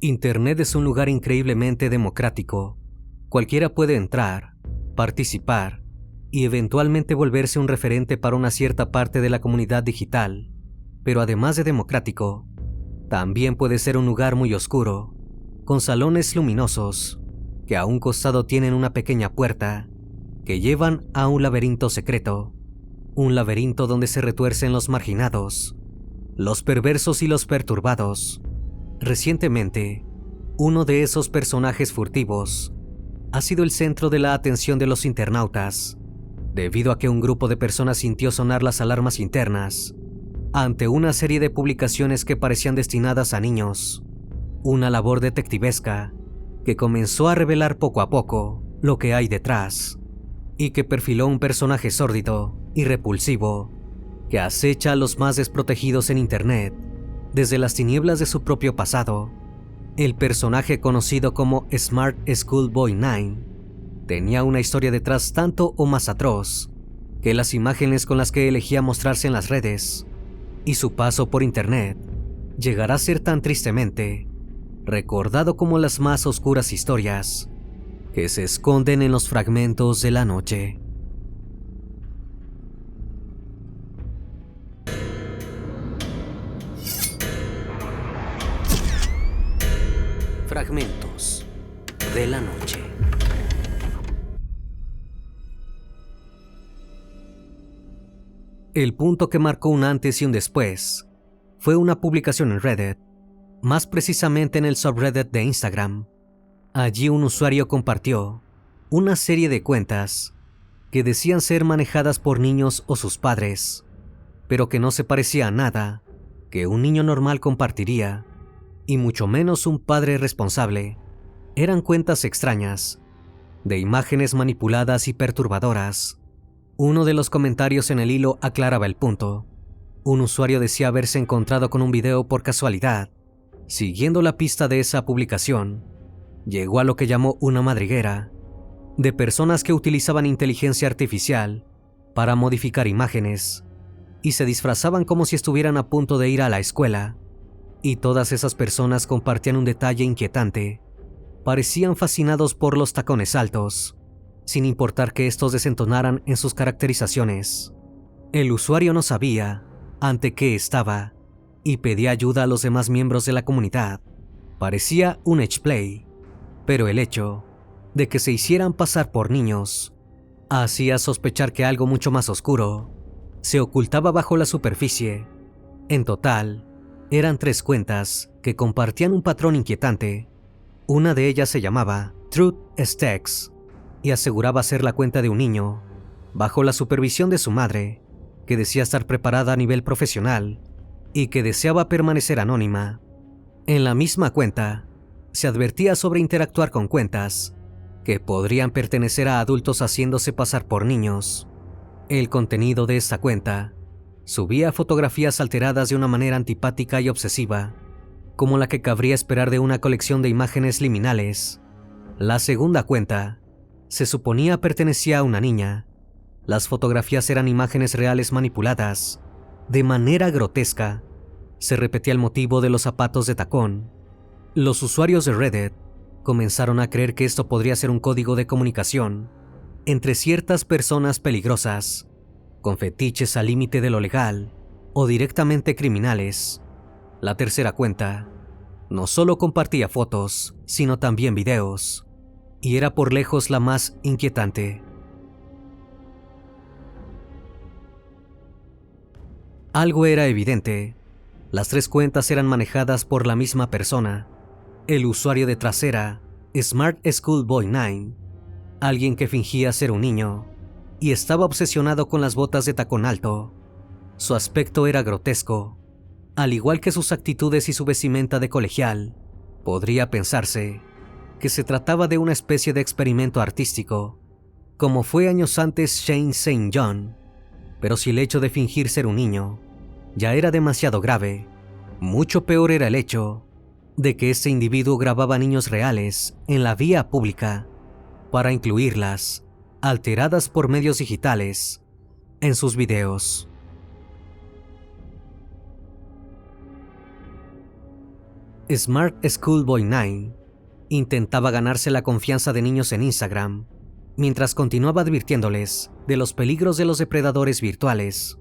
Internet es un lugar increíblemente democrático. Cualquiera puede entrar, participar y eventualmente volverse un referente para una cierta parte de la comunidad digital. Pero además de democrático, también puede ser un lugar muy oscuro, con salones luminosos, que a un costado tienen una pequeña puerta, que llevan a un laberinto secreto. Un laberinto donde se retuercen los marginados, los perversos y los perturbados. Recientemente, uno de esos personajes furtivos ha sido el centro de la atención de los internautas, debido a que un grupo de personas sintió sonar las alarmas internas ante una serie de publicaciones que parecían destinadas a niños. Una labor detectivesca que comenzó a revelar poco a poco lo que hay detrás y que perfiló un personaje sórdido y repulsivo que acecha a los más desprotegidos en Internet desde las tinieblas de su propio pasado. El personaje conocido como Smart Schoolboy 9 tenía una historia detrás tanto o más atroz que las imágenes con las que elegía mostrarse en las redes, y su paso por Internet llegará a ser tan tristemente recordado como las más oscuras historias que se esconden en los fragmentos de la noche. Fragmentos de la noche. El punto que marcó un antes y un después fue una publicación en Reddit, más precisamente en el subreddit de Instagram. Allí un usuario compartió una serie de cuentas que decían ser manejadas por niños o sus padres, pero que no se parecía a nada que un niño normal compartiría, y mucho menos un padre responsable. Eran cuentas extrañas, de imágenes manipuladas y perturbadoras. Uno de los comentarios en el hilo aclaraba el punto. Un usuario decía haberse encontrado con un video por casualidad. Siguiendo la pista de esa publicación, llegó a lo que llamó una madriguera de personas que utilizaban inteligencia artificial para modificar imágenes y se disfrazaban como si estuvieran a punto de ir a la escuela. Y todas esas personas compartían un detalle inquietante. Parecían fascinados por los tacones altos, sin importar que estos desentonaran en sus caracterizaciones. El usuario no sabía ante qué estaba y pedía ayuda a los demás miembros de la comunidad. Parecía un edge play, pero el hecho de que se hicieran pasar por niños hacía sospechar que algo mucho más oscuro se ocultaba bajo la superficie. En total, eran 3 cuentas que compartían un patrón inquietante. Una de ellas se llamaba Truth Stacks y aseguraba ser la cuenta de un niño, bajo la supervisión de su madre, que decía estar preparada a nivel profesional y que deseaba permanecer anónima. En la misma cuenta, se advertía sobre interactuar con cuentas que podrían pertenecer a adultos haciéndose pasar por niños. El contenido de esta cuenta subía fotografías alteradas de una manera antipática y obsesiva, como la que cabría esperar de una colección de imágenes liminales. La segunda cuenta se suponía pertenecía a una niña. Las fotografías eran imágenes reales manipuladas de manera grotesca. Se repetía el motivo de los zapatos de tacón. Los usuarios de Reddit comenzaron a creer que esto podría ser un código de comunicación entre ciertas personas peligrosas, con fetiches al límite de lo legal o directamente criminales. La tercera cuenta no solo compartía fotos, sino también videos, y era por lejos la más inquietante. Algo era evidente. Las 3 cuentas eran manejadas por la misma persona. El usuario detrás era Smart Schoolboy 9, alguien que fingía ser un niño y estaba obsesionado con las botas de tacón alto. Su aspecto era grotesco, al igual que sus actitudes y su vestimenta de colegial. Podría pensarse que se trataba de una especie de experimento artístico, como fue años antes Shane St. John. Pero si el hecho de fingir ser un niño ya era demasiado grave, mucho peor era el hecho de que este individuo grababa niños reales en la vía pública para incluirlas, alteradas por medios digitales, en sus videos. Smart Schoolboy 9 intentaba ganarse la confianza de niños en Instagram, mientras continuaba advirtiéndoles de los peligros de los depredadores virtuales.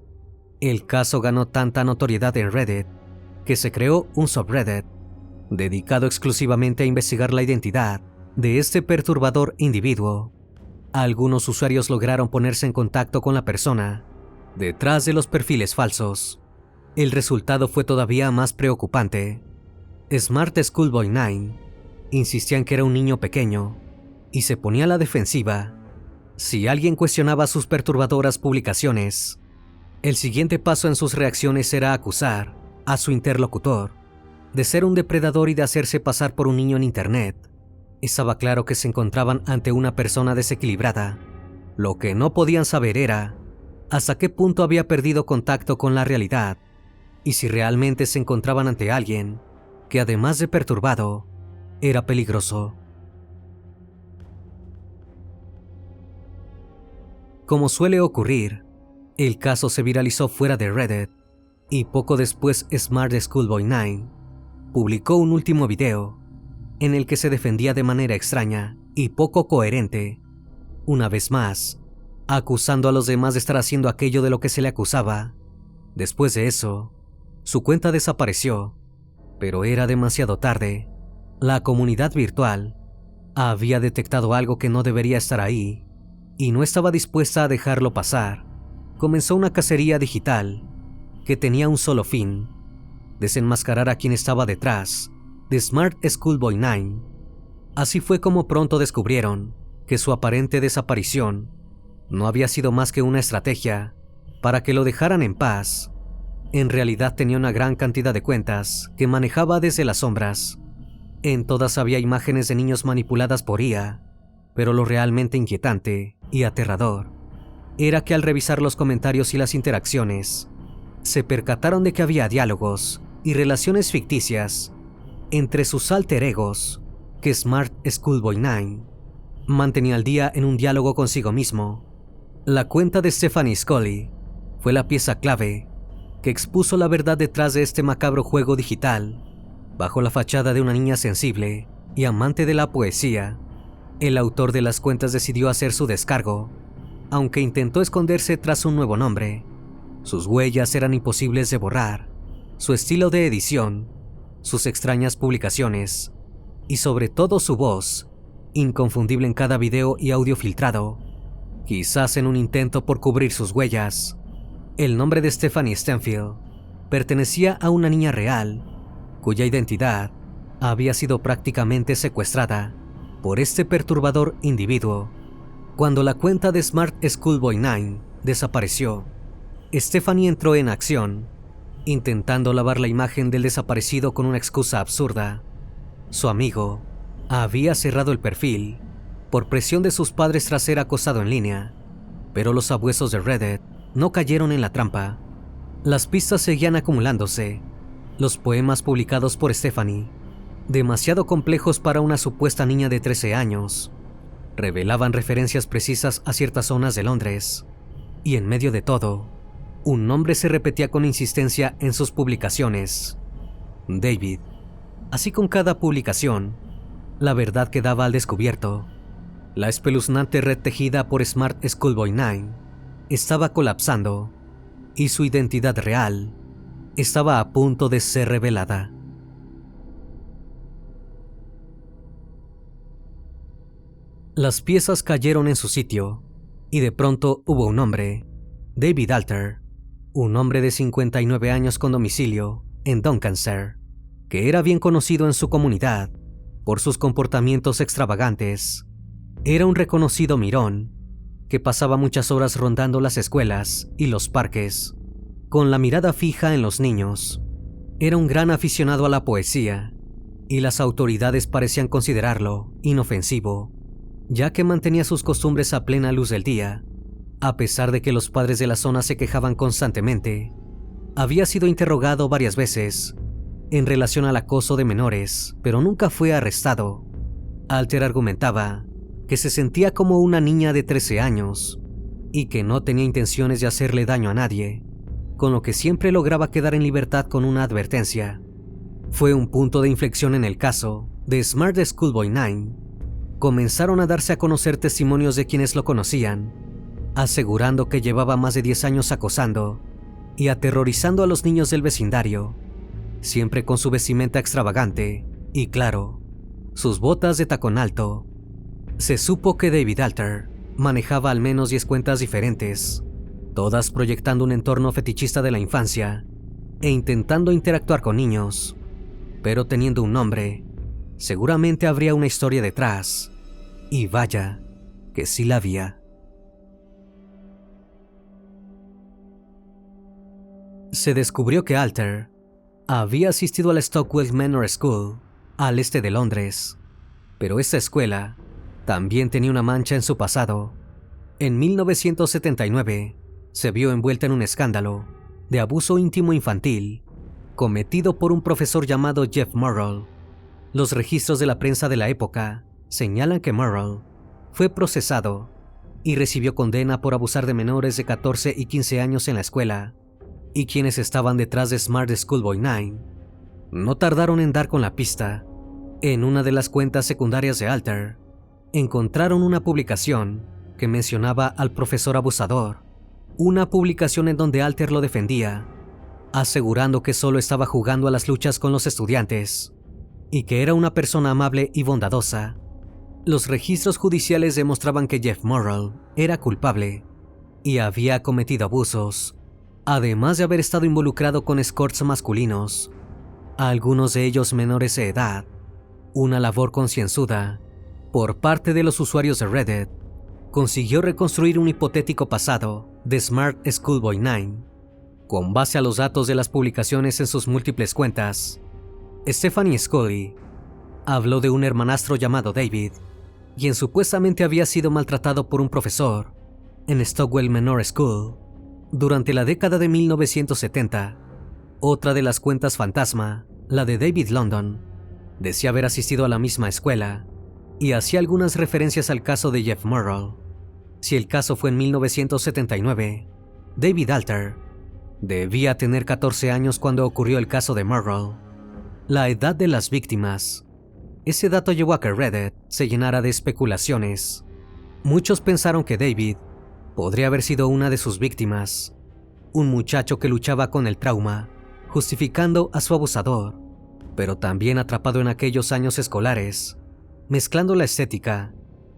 El caso ganó tanta notoriedad en Reddit que se creó un subreddit dedicado exclusivamente a investigar la identidad de este perturbador individuo. Algunos usuarios lograron ponerse en contacto con la persona detrás de los perfiles falsos. El resultado fue todavía más preocupante. Smart Schoolboy 9 insistía en que era un niño pequeño y se ponía a la defensiva si alguien cuestionaba sus perturbadoras publicaciones. El siguiente paso en sus reacciones era acusar a su interlocutor de ser un depredador y de hacerse pasar por un niño en internet. Estaba claro que se encontraban ante una persona desequilibrada. Lo que no podían saber era hasta qué punto había perdido contacto con la realidad y si realmente se encontraban ante alguien que, además de perturbado, era peligroso. Como suele ocurrir, el caso se viralizó fuera de Reddit y poco después Smart Schoolboy 9 publicó un último video en el que se defendía de manera extraña y poco coherente, una vez más, acusando a los demás de estar haciendo aquello de lo que se le acusaba. Después de eso, su cuenta desapareció, pero era demasiado tarde. La comunidad virtual había detectado algo que no debería estar ahí y no estaba dispuesta a dejarlo pasar. Comenzó una cacería digital que tenía un solo fin: desenmascarar a quien estaba detrás de Smart Schoolboy 9. Así fue como pronto descubrieron que su aparente desaparición no había sido más que una estrategia para que lo dejaran en paz. En realidad tenía una gran cantidad de cuentas que manejaba desde las sombras. En todas había imágenes de niños manipuladas por IA, pero lo realmente inquietante y aterrador era que al revisar los comentarios y las interacciones, se percataron de que había diálogos y relaciones ficticias entre sus alter egos que Smart Schoolboy 9 mantenía al día en un diálogo consigo mismo. La cuenta de Stephanie Scully fue la pieza clave que expuso la verdad detrás de este macabro juego digital. Bajo la fachada de una niña sensible y amante de la poesía, el autor de las cuentas decidió hacer su descargo, aunque intentó esconderse tras un nuevo nombre. Sus huellas eran imposibles de borrar, su estilo de edición, sus extrañas publicaciones y sobre todo su voz, inconfundible en cada video y audio filtrado. Quizás en un intento por cubrir sus huellas, el nombre de Stephanie Stanfield pertenecía a una niña real, cuya identidad había sido prácticamente secuestrada por este perturbador individuo. Cuando la cuenta de Smart Schoolboy 9 desapareció, Stephanie entró en acción, intentando lavar la imagen del desaparecido con una excusa absurda. Su amigo había cerrado el perfil por presión de sus padres tras ser acosado en línea, pero los abuesos de Reddit no cayeron en la trampa. Las pistas seguían acumulándose. Los poemas publicados por Stephanie, demasiado complejos para una supuesta niña de 13 años, revelaban referencias precisas a ciertas zonas de Londres. Y en medio de todo, un nombre se repetía con insistencia en sus publicaciones: David. Así con cada publicación, la verdad quedaba al descubierto. La espeluznante red tejida por Smart Schoolboy 9 estaba colapsando y su identidad real estaba a punto de ser revelada. Las piezas cayeron en su sitio y de pronto hubo un hombre, David Alter, un hombre de 59 años con domicilio en Doncaster, que era bien conocido en su comunidad por sus comportamientos extravagantes. Era un reconocido mirón que pasaba muchas horas rondando las escuelas y los parques, con la mirada fija en los niños. Era un gran aficionado a la poesía, y las autoridades parecían considerarlo inofensivo, ya que mantenía sus costumbres a plena luz del día. A pesar de que los padres de la zona se quejaban constantemente, había sido interrogado varias veces en relación al acoso de menores, pero nunca fue arrestado. Alter argumentaba que se sentía como una niña de 13 años y que no tenía intenciones de hacerle daño a nadie, con lo que siempre lograba quedar en libertad con una advertencia. Fue un punto de inflexión en el caso de Smart Schoolboy 9. Comenzaron a darse a conocer testimonios de quienes lo conocían, asegurando que llevaba más de 10 años acosando y aterrorizando a los niños del vecindario, siempre con su vestimenta extravagante y, claro, sus botas de tacón alto. Se supo que David Alter manejaba al menos 10 cuentas diferentes, todas proyectando un entorno fetichista de la infancia e intentando interactuar con niños. Pero teniendo un nombre, seguramente habría una historia detrás. Y vaya, que sí la había. Se descubrió que Alter había asistido a la Stockwell Manor School, al este de Londres, pero esta escuela también tenía una mancha en su pasado. En 1979 se vio envuelta en un escándalo de abuso íntimo infantil cometido por un profesor llamado Jeff Murrell. Los registros de la prensa de la época señalan que Murrell fue procesado y recibió condena por abusar de menores de 14 y 15 años en la escuela, y quienes estaban detrás de Smart Schoolboy 9 no tardaron en dar con la pista. En una de las cuentas secundarias de Alter encontraron una publicación que mencionaba al profesor abusador, una publicación en donde Alter lo defendía, asegurando que solo estaba jugando a las luchas con los estudiantes y que era una persona amable y bondadosa. Los registros judiciales demostraban que Jeff Murrell era culpable y había cometido abusos, además de haber estado involucrado con escorts masculinos, algunos de ellos menores de edad. Una labor concienzuda por parte de los usuarios de Reddit consiguió reconstruir un hipotético pasado de Smart Schoolboy 9 con base a los datos de las publicaciones en sus múltiples cuentas. Stephanie Scully habló de un hermanastro llamado David, quien supuestamente había sido maltratado por un profesor en Stockwell Manor School durante la década de 1970. Otra de las cuentas fantasma, la de David London, decía haber asistido a la misma escuela y hacía algunas referencias al caso de Jeff Murrell. Si el caso fue en 1979, David Alter debía tener 14 años cuando ocurrió el caso de Murrell. La edad de las víctimas. Ese dato llevó a que Reddit se llenara de especulaciones. Muchos pensaron que David podría haber sido una de sus víctimas, un muchacho que luchaba con el trauma, justificando a su abusador, pero también atrapado en aquellos años escolares, mezclando la estética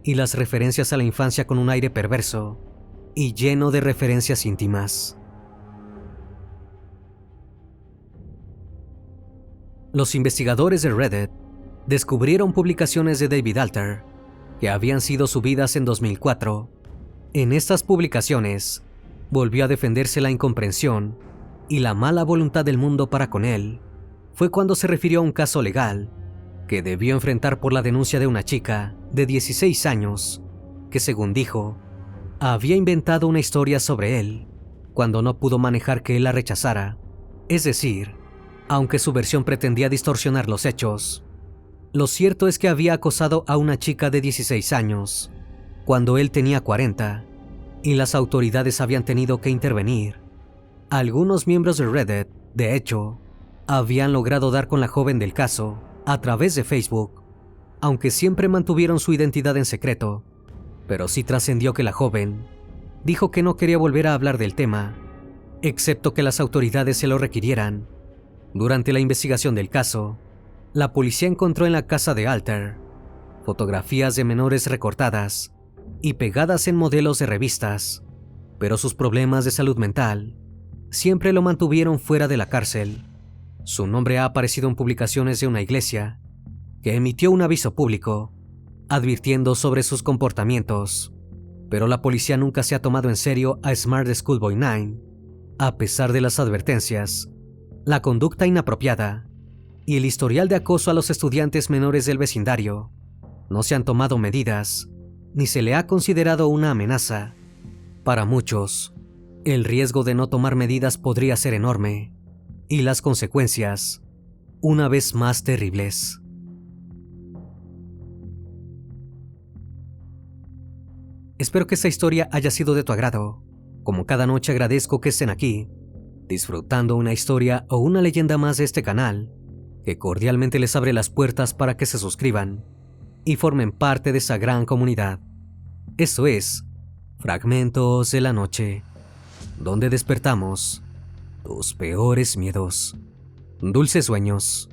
y las referencias a la infancia con un aire perverso y lleno de referencias íntimas. Los investigadores de Reddit descubrieron publicaciones de David Alter que habían sido subidas en 2004. En estas publicaciones volvió a defenderse la incomprensión y la mala voluntad del mundo para con él. Fue cuando se refirió a un caso legal que debió enfrentar por la denuncia de una chica de 16 años que, según dijo, había inventado una historia sobre él cuando no pudo manejar que él la rechazara. Es decir, aunque su versión pretendía distorsionar los hechos, lo cierto es que había acosado a una chica de 16 años cuando él tenía 40 y las autoridades habían tenido que intervenir. Algunos miembros de Reddit, de hecho, habían logrado dar con la joven del caso a través de Facebook, aunque siempre mantuvieron su identidad en secreto. Pero sí trascendió que la joven dijo que no quería volver a hablar del tema, excepto que las autoridades se lo requirieran. Durante la investigación del caso, la policía encontró en la casa de Alter fotografías de menores recortadas y pegadas en modelos de revistas, pero sus problemas de salud mental siempre lo mantuvieron fuera de la cárcel. Su nombre ha aparecido en publicaciones de una iglesia que emitió un aviso público advirtiendo sobre sus comportamientos, pero la policía nunca se ha tomado en serio a Smart Schoolboy 9, a pesar de las advertencias, la conducta inapropiada y el historial de acoso a los estudiantes menores del vecindario. No se han tomado medidas, ni se le ha considerado una amenaza. Para muchos, el riesgo de no tomar medidas podría ser enorme, y las consecuencias, una vez más, terribles. Espero que esta historia haya sido de tu agrado. Como cada noche agradezco que estén aquí, disfrutando una historia o una leyenda más de este canal. que cordialmente les abre las puertas para que se suscriban y formen parte de esa gran comunidad. Eso es Fragmentos de la Noche, donde despertamos tus peores miedos. Dulces sueños.